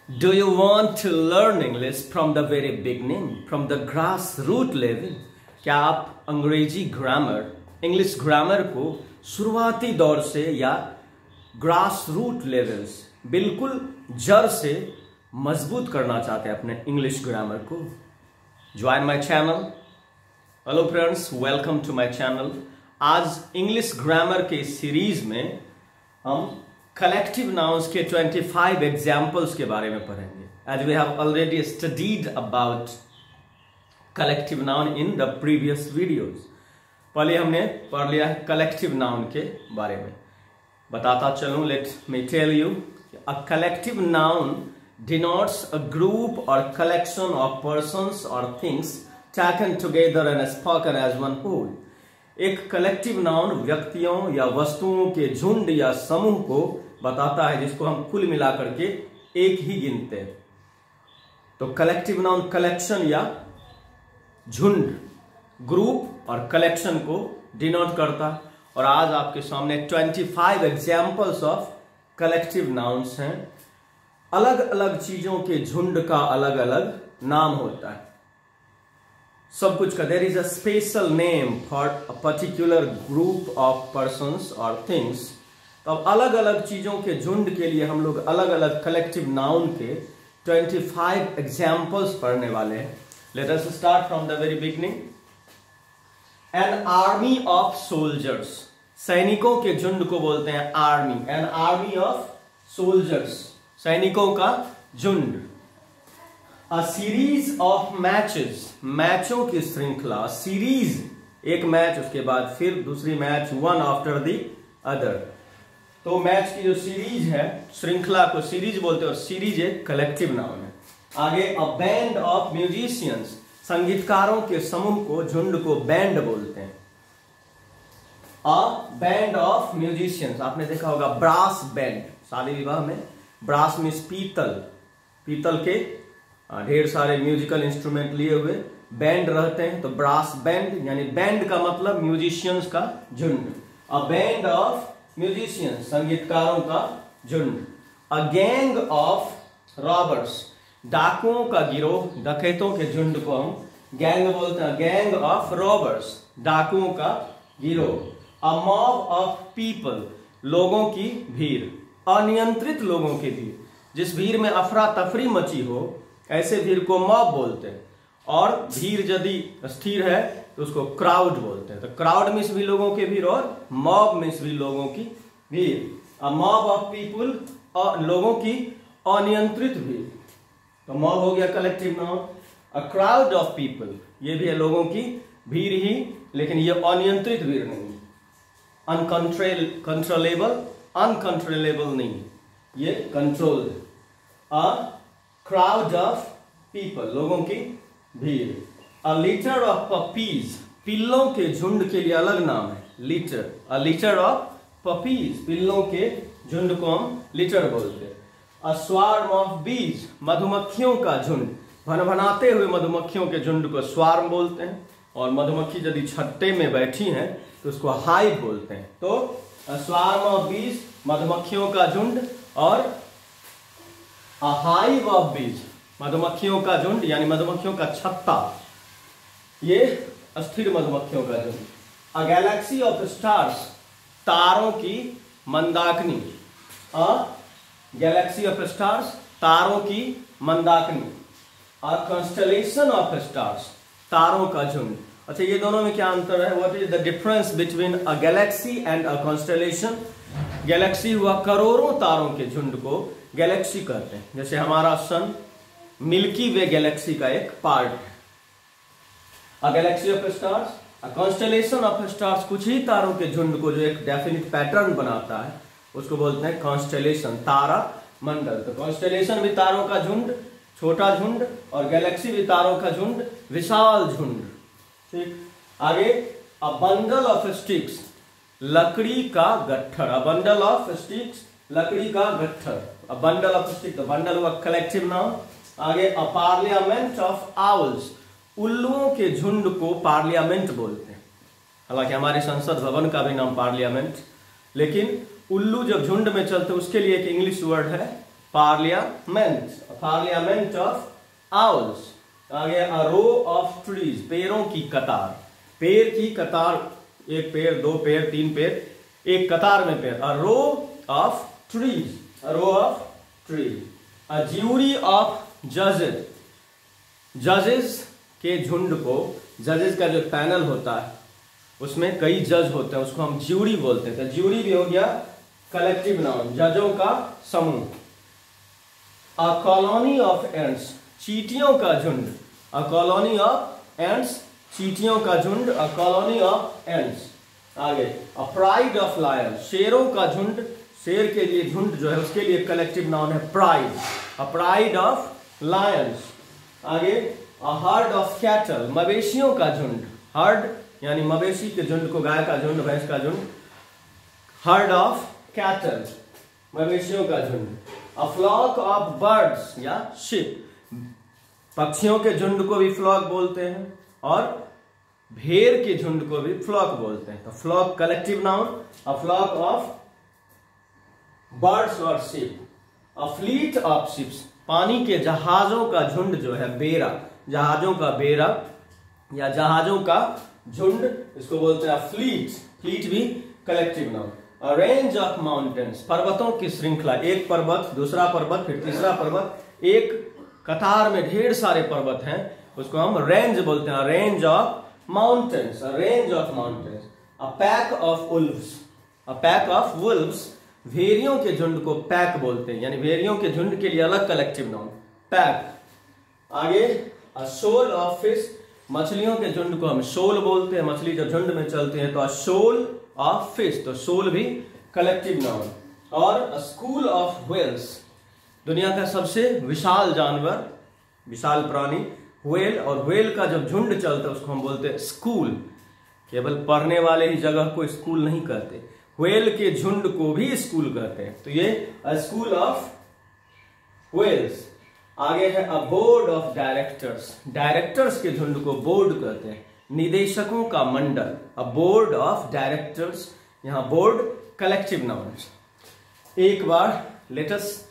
Do you want to learn English from the very beginning, from the grassroots level? क्या आप अंग्रेजी grammar, English grammar को शुरुआती दौर से या ग्रासरूट लेवल से, बिल्कुल जड़ से मजबूत करना चाहते हैं अपने इंग्लिश ग्रामर को? Join my channel. Hello friends, welcome to my channel. आज इंग्लिश ग्रामर के सीरीज में हम कलेक्टिव नाउन्स के 25 एग्जाम्पल्स के बारे में पढ़ेंगे। As we have already studied about collective noun in the previous videos. पहले हमने पढ़ लिया है कलेक्टिव नाउन के बारे में। बताता चलूं, let me tell you, a collective noun denotes a group or collection of persons or things taken together and spoken as one whole। एक कलेक्टिव नाउन व्यक्तियों या वस्तुओं के झुंड या समूह को बताता है जिसको हम कुल मिलाकर के एक ही गिनते हैं। तो कलेक्टिव नाउन कलेक्शन या झुंड, ग्रुप और कलेक्शन को डिनोट करता है। और आज आपके सामने 25 एग्जाम्पल्स ऑफ कलेक्टिव नाउन्स हैं। अलग अलग चीजों के झुंड का अलग अलग नाम होता है। सब कुछ का there is a special name for a particular group of persons और थिंग्स। तो अब अलग अलग चीजों के झुंड के लिए हम लोग अलग अलग कलेक्टिव नाउन के 25 एग्जाम्पल्स पढ़ने वाले हैं। Let us start from the very beginning. An army of soldiers, सैनिकों के झुंड को बोलते हैं army. An army of soldiers, सैनिकों का झुंड। अ सीरीज ऑफ मैचेस, मैचों की श्रृंखला। सीरीज, एक मैच, उसके बाद फिर दूसरी match, one after the other. तो मैच की जो सीरीज है, श्रृंखला को सीरीज बोलते हैं, और सीरीज एक कलेक्टिव नाउन है। आगे अ बैंड ऑफ म्यूजिशियंस, संगीतकारों के समूह को, झुंड को बैंड बोलते हैं। अ बैंड ऑफ म्यूजिशियंस, आपने देखा होगा ब्रास बैंड, शादी विवाह में ब्रास मीन्स पीतल, पीतल के ढेर सारे म्यूजिकल इंस्ट्रूमेंट लिए हुए बैंड रहते हैं। तो ब्रास बैंड, यानी बैंड का मतलब म्यूजिशियंस का झुंड। अ बैंड ऑफ म्यूजिशियंस, संगीतकारों का झुंड। अ गैंग ऑफ रॉबर्स, डाकुओं का गिरोह, डकैतों के झुंड को हम गैंग बोलते हैं। गैंग ऑफ रॉबर्स, डाकुओं का गिरोह। अ मॉब ऑफ पीपल, लोगों की भीड़, अनियंत्रित लोगों की भीड़। जिस भीड़ में अफरा तफरी मची हो, ऐसे भीड़ को मॉब बोलते हैं। और भीड़ यदि स्थिर है तो उसको क्राउड बोलते हैं। तो क्राउड मीन्स भी लोगों की भीड़, और मॉब मीन्स भी लोगों की भीड़। अ मॉब ऑफ पीपुल, लोगों की अनियंत्रित भीड़। तो मॉब हो गया collective noun. A crowd of people, ये भी है लोगों की भीड़ ही, लेकिन ये अनियंत्रित भीड़ नहीं। अनकंट्रोलेबल, अनकंट्रोलेबल नहीं, ये control. A crowd of people, लोगों की भीड़। अ लिटर ऑफ पपीज, पिल्लों के झुंड के लिए अलग नाम है litter. A litter of puppies, पिल्लों के झुंड को हम लिटर बोलते हैं। अ स्वार्म ऑफ बीज, मधुमक्खियों का झुंड, भनभनाते हुए मधुमक्खियों के झुंड को स्वार्म बोलते हैं। और मधुमक्खी यदि छत्ते में बैठी हैं तो उसको हाइव बोलते हैं। तो अ स्वार्म ऑफ बीज, मधुमक्खियों का झुंड। और अ हाइव ऑफ बीज, मधुमक्खियों का झुंड, यानी मधुमक्खियों का छत्ता, ये अस्थिर मधुमक्खियों का झुंड। अ गैलेक्सी ऑफ स्टार्स, तारों की मंदाकिनी। अ गैलेक्सी ऑफ स्टार्स, तारों की मंदाकिनी। अ कॉन्स्टेलेशन ऑफ स्टार्स, तारों का झुंड। अच्छा, ये दोनों में क्या अंतर है? What is the difference between a Galaxy and a constellation? Galaxy हुआ करोड़ों तारों के झुंड को गैलेक्सी कहते हैं। जैसे हमारा सन मिल्की वे गैलेक्सी का एक पार्ट है। A galaxy of stars, a constellation of stars, कुछ ही तारों के झुंड को जो एक डेफिनिट पैटर्न बनाता है, उसको बोलते हैं कॉन्स्टेलेशन, तारा मंडल। तो कॉन्स्टेलेशन भी तारों का झुंड, छोटा झुंड, और गैलेक्सी भी तारों का झुंड, विशाल झुंड। ठीक, आगे अ बंडल ऑफ स्टिक्स, लकड़ी का गट्ठर। अ बंडल ऑफ स्टिक्स, लकड़ी का गट्ठर। A bundle of stick, the bundle हुआ कलेक्टिव नाउन। आगे अ पार्लियामेंट ऑफ आउल्स, उल्लुओं के झुंड को पार्लियामेंट बोलते हैं। हालांकि हमारे संसद भवन का भी नाम पार्लियामेंट, लेकिन उल्लू जब झुंड में चलते उसके लिए एक इंग्लिश वर्ड है पार्लियामेंट, पार्लियामेंट ऑफ आउल्स। आगे अ रो ऑफ ट्रीज, पेड़ों की कतार, पेड़ की कतार, एक पेड़, दो पेड़, तीन पेड़, एक कतार में पेड़। A row of trees, a row of trees. A jury of जजेस, जजेस के झुंड को, जजेस का जो पैनल होता है उसमें कई जज होते हैं, उसको हम ज्यूरी बोलते हैं। तो ज्यूरी भी हो गया कलेक्टिव नाउन, जजों का समूह। अ कॉलोनी ऑफ एंट्स, चींटियों का झुंड। अ कॉलोनी ऑफ एंट्स, चींटियों का झुंड। A colony of ants. आगे अ प्राइड ऑफ लायन, शेरों का झुंड, शेर के लिए झुंड जो है उसके लिए कलेक्टिव नाउन है pride. A pride of Lions. आगे अ हर्ड ऑफ कैटल, मवेशियों का झुंड। हर्ड यानी मवेशी के झुंड को, गाय का झुंड, भैंस का झुंड। हर्ड ऑफ कैटल, मवेशियों का झुंड। अ फ्लॉक ऑफ बर्ड्स या शिप, पक्षियों के झुंड को भी फ्लॉक बोलते हैं और भेड़ के झुंड को भी फ्लॉक बोलते हैं। तो flock collective noun. A flock of birds और ship. A fleet of ships, पानी के जहाजों का झुंड जो है, बेड़ा, जहाजों का बेड़ा या जहाजों का झुंड, इसको बोलते हैं फ्लीट। फ्लीट भी collective noun. A range of mountains, पर्वतों की श्रृंखला, एक पर्वत, दूसरा पर्वत, फिर तीसरा पर्वत, एक कतार में ढेर सारे पर्वत हैं, उसको हम रेंज बोलते हैं। Range of mountains, a range of mountains. A pack of Wolves, a pack of Wolves, भेड़ियों के झुंड को पैक बोलते हैं, यानी भेड़ियों के झुंड के लिए अलग कलेक्टिव नाउन पैक। आगे अ शोल ऑफ फिश, मछलियों के झुंड को हम शोल बोलते हैं, मछली जब झुंड में चलती है तो अ शोल ऑफ फिश, तो शोल भी कलेक्टिव नाउन। और अ स्कूल ऑफ व्हेल्स, दुनिया का सबसे विशाल जानवर, विशाल प्राणी व्हेल, और व्हेल का जब झुंड चलता है उसको हम बोलते हैं स्कूल। केवल पढ़ने वाले ही जगह को स्कूल नहीं कहते, व्हेल के झुंड को भी स्कूल कहते हैं। तो ये अ स्कूल ऑफ व्हेल्स। आगे है a board of directors, directors के झुंड को बोर्ड कहते हैं, निदेशकों का मंडल। अ बोर्ड ऑफ डायरेक्टर्स, यहां बोर्ड कलेक्टिव नाउन। एक बार let us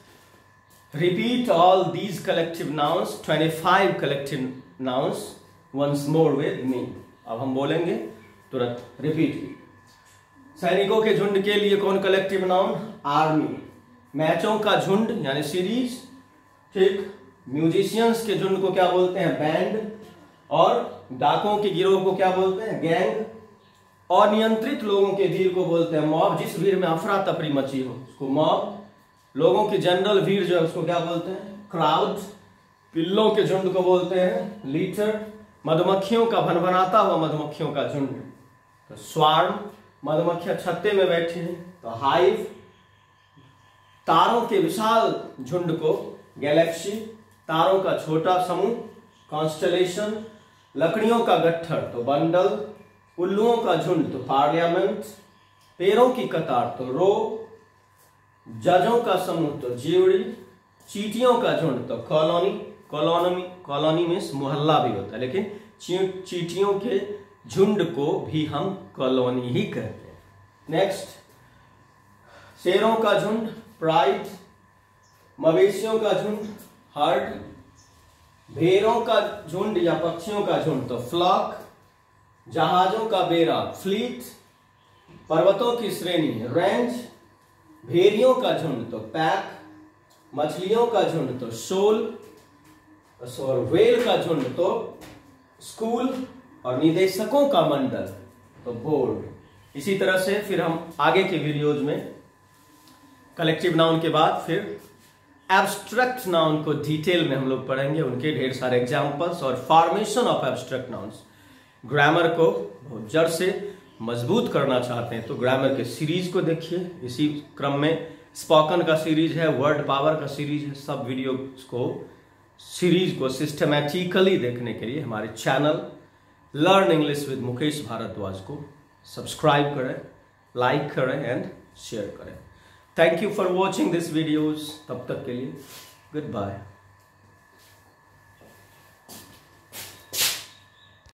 repeat all these collective nouns, 25 collective nouns once more with me. अब हम बोलेंगे तुरंत, रिपीट। सैनिकों के झुंड के लिए कौन कलेक्टिव नाउन? आर्मी। मैचों का झुंड यानी सीरीज, ठीक। म्यूजिशियंस के झुंड को क्या बोलते हैं? बैंड। और डाकों के गिरोह को क्या बोलते हैं? गैंग। और नियंत्रित लोगों के भीड़ को बोलते हैं मॉब, जिस भीड़ में अफरा तफरी मची हो उसको मॉब। लोगों की जनरल भीड़ जो है उसको क्या बोलते हैं? क्राउड। पिल्लों के झुंड को बोलते हैं लीटर। मधुमक्खियों का भनभनाता हुआ मधुमक्खियों का झुंड तो स्वार्म, मधुमक्खियां छत्ते में बैठी हैं तो हाइव। तारों के विशाल झुंड को गैलेक्सी, तारों का छोटा समूह कॉन्स्टलेशन। लकड़ियों का गट्ठर तो बंडल। उल्लुओं का झुंड तो पार्लियामेंट। पेड़ों की कतार तो रो। जजों का समूह तो ज्यूरी। चींटियों का झुंड तो कॉलोनी। कॉलोनी मीन्स मोहल्ला भी होता है, लेकिन चींटियों के झुंड को भी हम कॉलोनी ही कहते हैं। नेक्स्ट, शेरों का झुंड प्राइड। मवेशियों का झुंड हर्ड। भेड़ों का झुंड या पक्षियों का झुंड तो फ्लॉक। जहाजों का बेड़ा फ्लीट। पर्वतों की श्रेणी रेंज। भेड़ियों का झुंड तो पैक। मछलियों का झुंड तो शोल। और व्हेल का झुंड तो स्कूल। और निदेशकों का मंडल तो बोर्ड। इसी तरह से फिर हम आगे के वीडियोज में कलेक्टिव नाउन के बाद फिर एब्स्ट्रैक्ट नाउन को डिटेल में हम लोग पढ़ेंगे, उनके ढेर सारे एग्जांपल्स और formation of abstract nouns. Grammar को बहुत जड़ से मजबूत करना चाहते हैं तो ग्रामर के सीरीज को देखिए। इसी क्रम में स्पोकन का सीरीज है, वर्ड पावर का सीरीज है। सब वीडियो को सीरीज को सिस्टमैटिकली देखने के लिए हमारे channel learn English with Mukesh Bhardwaj को सब्सक्राइब करें, लाइक करें एंड शेयर करें। Thank you for watching this videos. तब तक के लिए गुड बाय।